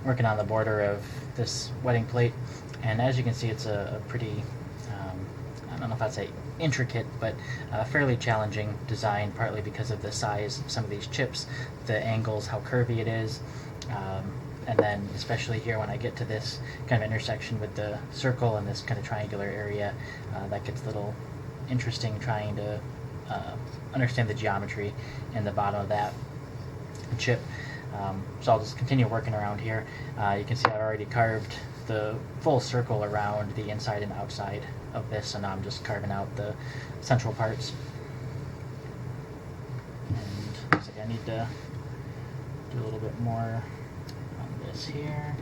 working on the border of this wedding plate, and as you can see, it's a pretty, I don't know if I'd say intricate, but fairly challenging design, partly because of the size of some of these chips, the angles, how curvy it is, and then especially here when I get to this kind of intersection with the circle and this kind of triangular area, that gets a little interesting, trying to understand the geometry in the bottom of that chip. So I'll just continue working around here. You can see I've already carved the full circle around the inside and outside of this, and now I'm just carving out the central parts. And looks like I need to do a little bit more on this here.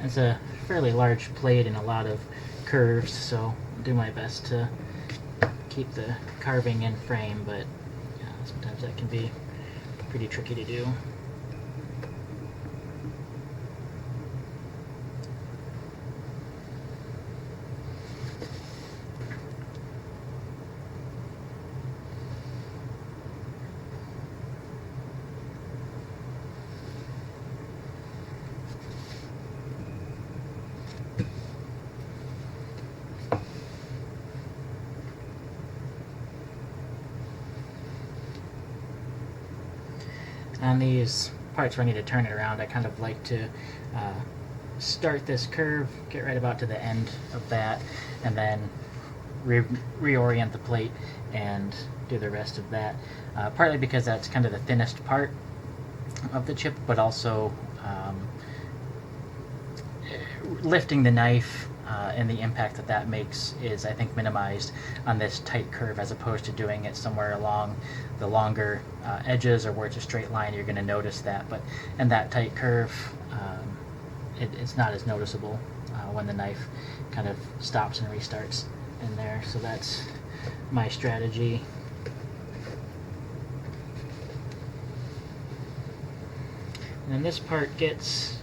It's a fairly large plate and a lot of curves, so I'll do my best to keep the carving in frame, but sometimes that can be pretty tricky to do. On these parts where I need to turn it around, I kind of like to start this curve, get right about to the end of that, and then reorient the plate and do the rest of that. Partly because that's kind of the thinnest part of the chip, but also lifting the knife and the impact that that makes is, I think, minimized on this tight curve, as opposed to doing it somewhere along the longer edges or where it's a straight line. You're going to notice that, but in that tight curve, it's not as noticeable when the knife kind of stops and restarts in there. So that's my strategy. And then this part gets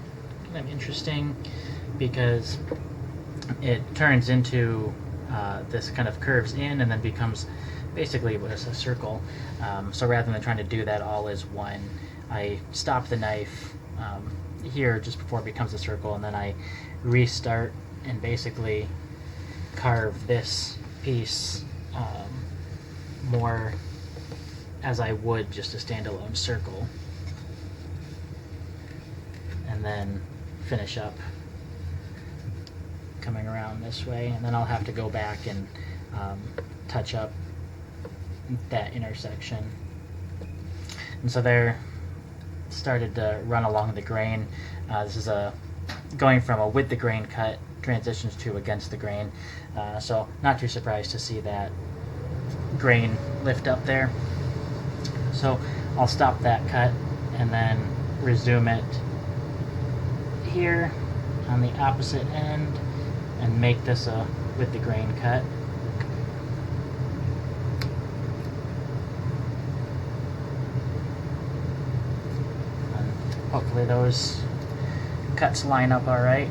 kind of interesting because it turns into this kind of curves in and then becomes basically what is a circle. So rather than trying to do that all as one, I stop the knife here just before it becomes a circle, and then I restart and basically carve this piece more as I would just a standalone circle, and then finish up coming around this way, and then I'll have to go back and touch up that intersection. And so there started to run along the grain. This is going from a with the grain cut transitions to against the grain, so not too surprised to see that grain lift up there. So I'll stop that cut and then resume it here on the opposite end and make this a with the grain cut. And hopefully those cuts line up all right.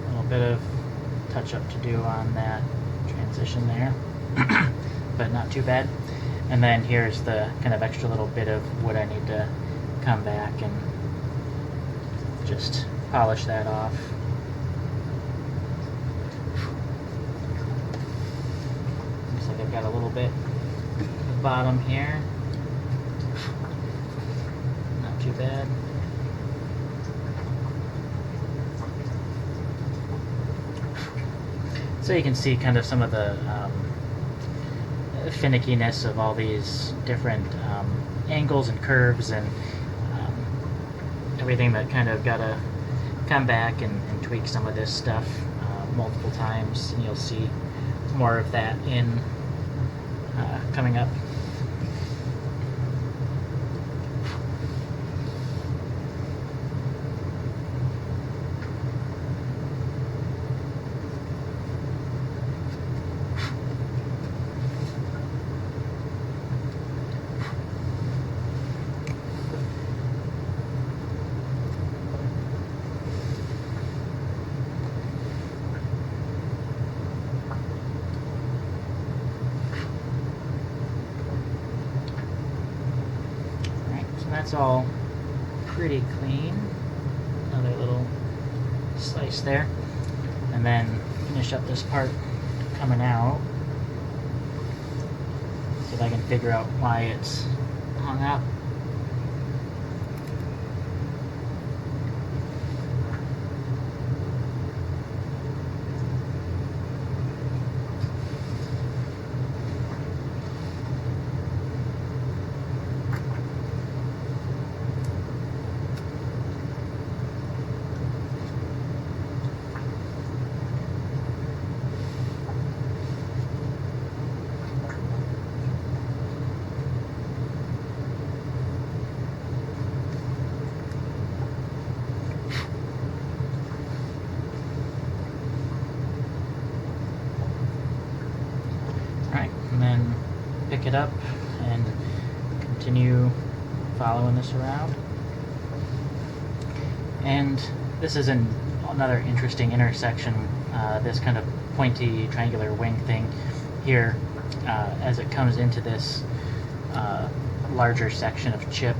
A little bit of touch up to do on that transition there, but not too bad. And then here's the kind of extra little bit of wood I need to come back and just polish that off. Looks like I've got a little bit at the bottom here. Not too bad. So you can see kind of some of the finickiness of all these different angles and curves and everything that kind of got to come back and tweak some of this stuff multiple times, and you'll see more of that in coming up. that's all pretty clean. Another little slice there. And then finish up this part coming out. See if I can figure out why it's hung up. Then pick it up and continue following this around. And this is another interesting intersection, this kind of pointy triangular wing thing here as it comes into this larger section of chip.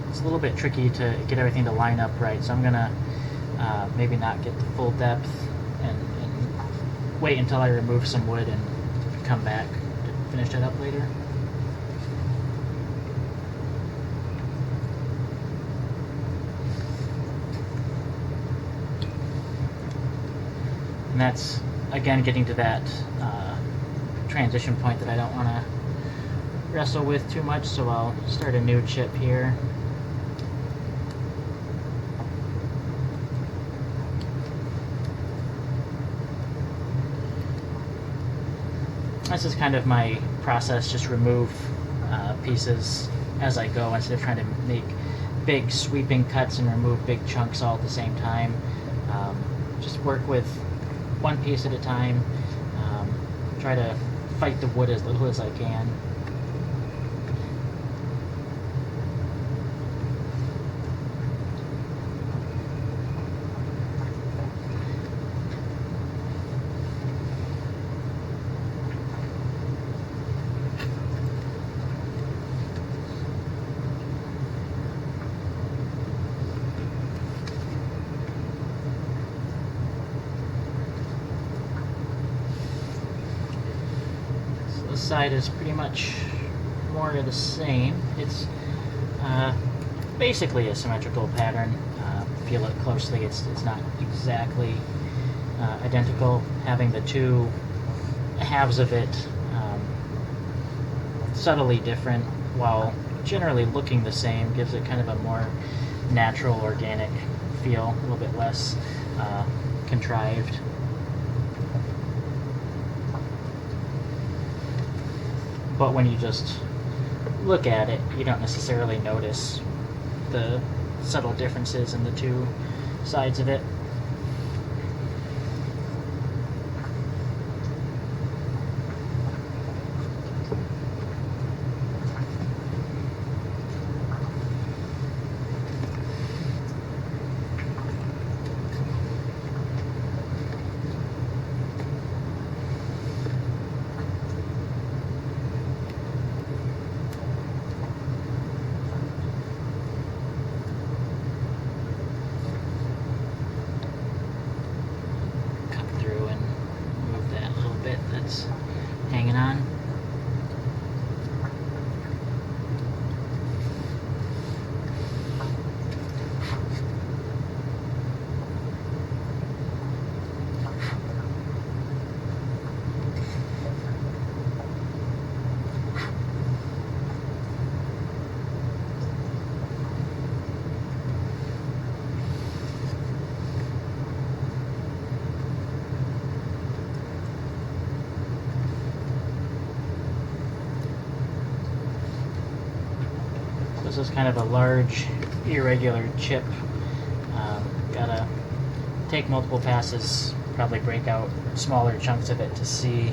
It's a little bit tricky to get everything to line up right, so I'm gonna maybe not get the full depth and wait until I remove some wood and come back to finish that up later. And that's again getting to that transition point that I don't want to wrestle with too much, so I'll start a new chip here. This is kind of my process, just remove pieces as I go instead of trying to make big sweeping cuts and remove big chunks all at the same time. Just work with one piece at a time, try to fight the wood as little as I can. This side is pretty much more of the same. It's basically a symmetrical pattern. If you look closely, it's not exactly identical. Having the two halves of it subtly different while generally looking the same gives it kind of a more natural, organic feel, a little bit less contrived. But when you just look at it, you don't necessarily notice the subtle differences in the two sides of it. Hanging on. This is kind of a large, irregular chip. Gotta take multiple passes, probably break out smaller chunks of it to see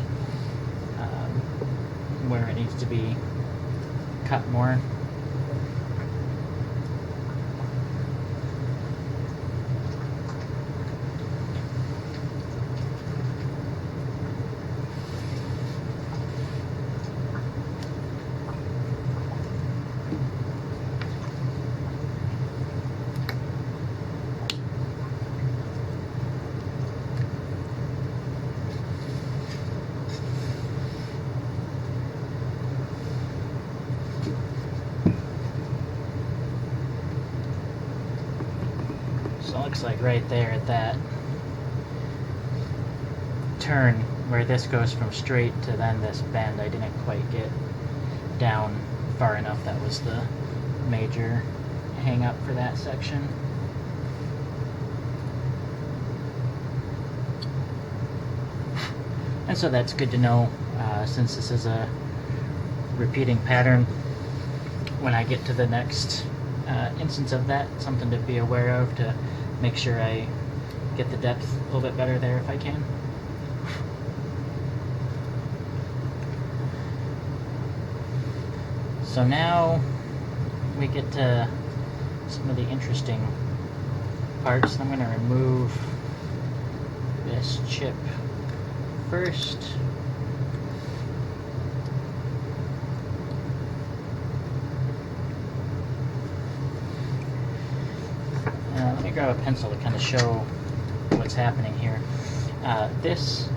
where it needs to be cut more. looks like right there at that turn where this goes from straight to then this bend, I didn't quite get down far enough. That was the major hang up for that section. And so that's good to know, since this is a repeating pattern. When I get to the next instance of that, something to be aware of to make sure I get the depth a little bit better there if I can. So now we get to some of the interesting parts. I'm going to remove this chip first. Let me grab a pencil to kind of show what's happening here. This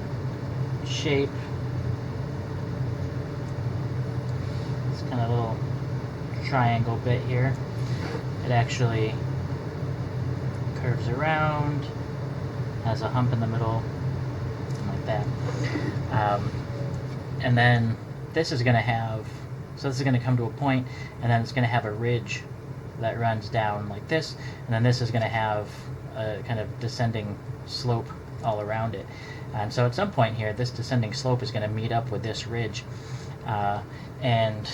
shape, this kind of little triangle bit here, it actually curves around, has a hump in the middle, like that. And then this is going to have, so this is going to come to a point, and then it's going to have a ridge that runs down like this, and then this is going to have a kind of descending slope all around it. And so at some point here, this descending slope is going to meet up with this ridge. And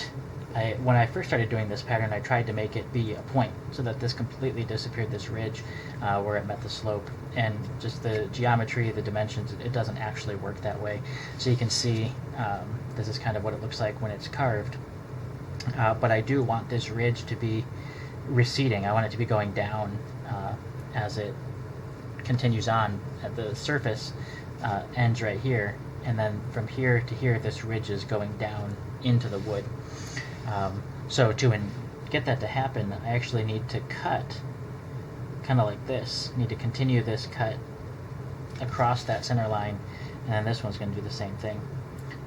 when I first started doing this pattern, I tried to make it be a point so that this completely disappeared this ridge where it met the slope. And just the geometry, the dimensions, it doesn't actually work that way. So you can see this is kind of what it looks like when it's carved. But I do want this ridge to be receding. I want it to be going down as it continues on. At the surface ends right here, and then from here to here this ridge is going down into the wood. So to get that to happen, I actually need to cut kind of like this. Need to continue this cut across that center line, and then this one's going to do the same thing.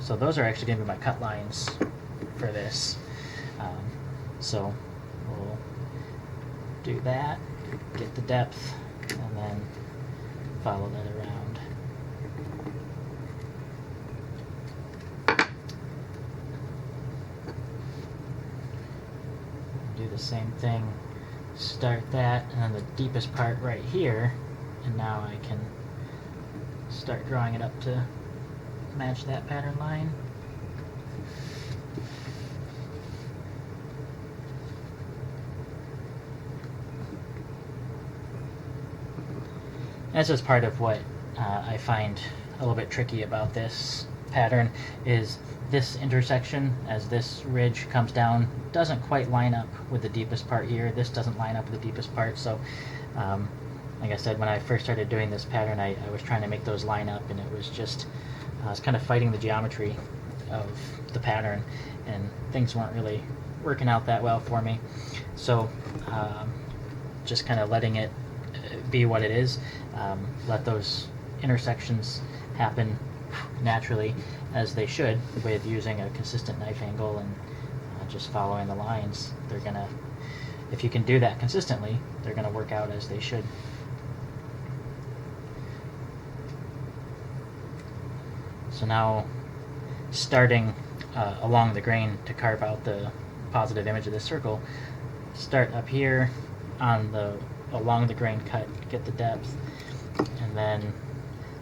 So those are actually going to be my cut lines for this. So we'll do that, get the depth, and then follow that around. Do the same thing, start that, and then the deepest part right here, and now I can start drawing it up to match that pattern line. This is part of what I find a little bit tricky about this pattern, is this intersection, as this ridge comes down, doesn't quite line up with the deepest part here. This doesn't line up with the deepest part. So like I said, when I first started doing this pattern, I was trying to make those line up, and it was just, I was kind of fighting the geometry of the pattern, and things weren't really working out that well for me. So just kind of letting it be what it is, let those intersections happen naturally as they should, with using a consistent knife angle and just following the lines. They're gonna, if you can do that consistently, they're gonna work out as they should. So now, starting along the grain to carve out the positive image of this circle, start up here on the along the grain cut, get the depth, and then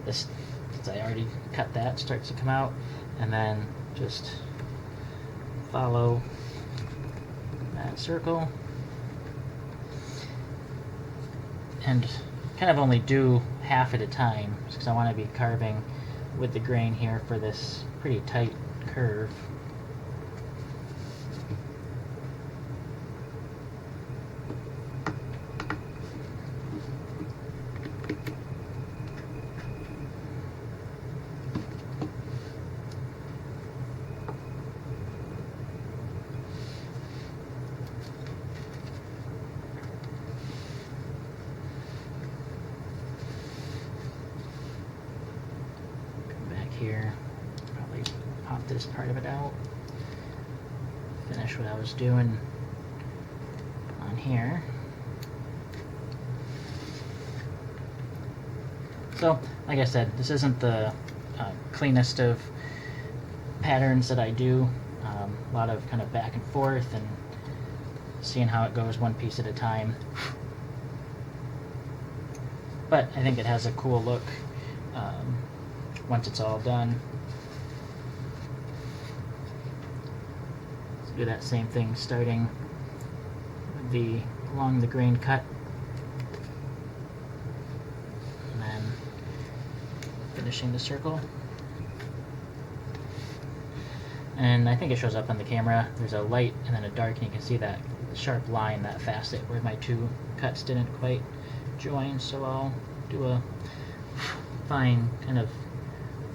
this, since I already cut that, starts to come out, and then just follow that circle, and kind of only do half at a time, because I want to be carving with the grain here for this pretty tight curve. Here, probably pop this part of it out, finish what I was doing on here. So, like I said, this isn't the cleanest of patterns that I do. A lot of kind of back and forth and seeing how it goes one piece at a time. But I think it has a cool look once it's all done. Let's do that same thing starting with along the grain cut. And then finishing the circle. And I think it shows up on the camera. There's a light and then a dark, and you can see that sharp line, that facet where my two cuts didn't quite join. So I'll do a fine kind of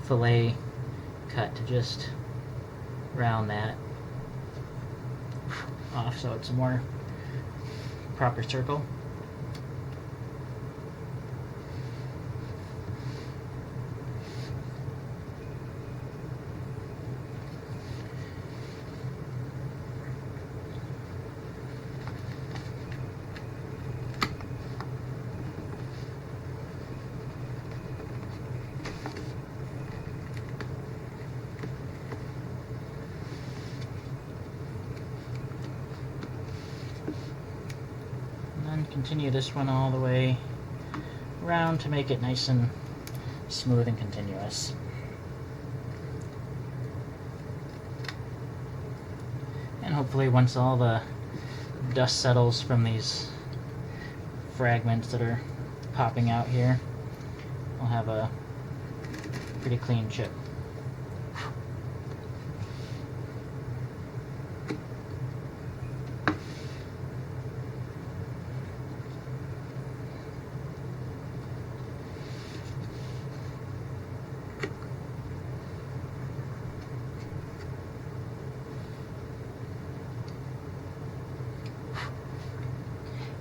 fillet cut to just round that off so it's a more proper circle. Continue this one all the way around to make it nice and smooth and continuous. And hopefully once all the dust settles from these fragments that are popping out here, we'll have a pretty clean chip.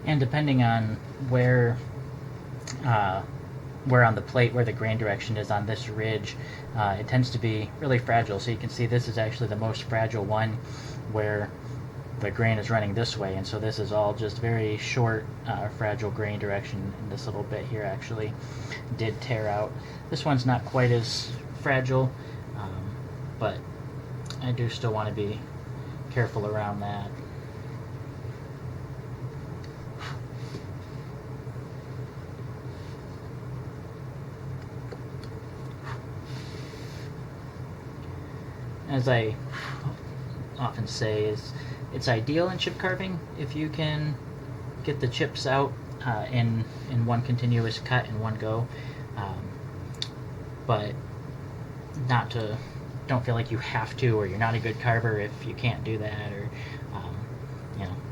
And depending on where on the plate, where the grain direction is on this ridge, it tends to be really fragile. So you can see this is actually the most fragile one where the grain is running this way. And so this is all just very short, fragile grain direction. And this little bit here actually did tear out. This one's not quite as fragile, but I do still want to be careful around that. As I often say, it's ideal in chip carving if you can get the chips out in one continuous cut in one go, but don't feel like you have to, or you're not a good carver if you can't do that, or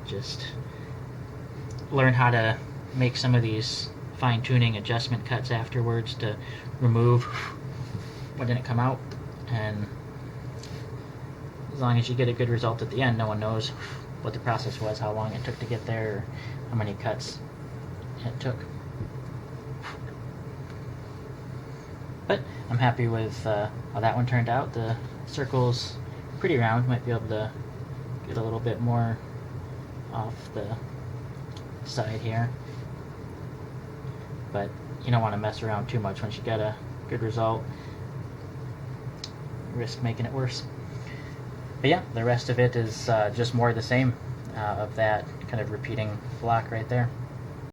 just learn how to make some of these fine-tuning adjustment cuts afterwards to remove what didn't come out. And as long as you get a good result at the end, no one knows what the process was, how long it took to get there, or how many cuts it took. But I'm happy with how that one turned out. The circle's pretty round. Might be able to get a little bit more off the side here. But you don't want to mess around too much once you get a good result. Risk making it worse. But yeah, the rest of it is just more of the same of that kind of repeating block right there.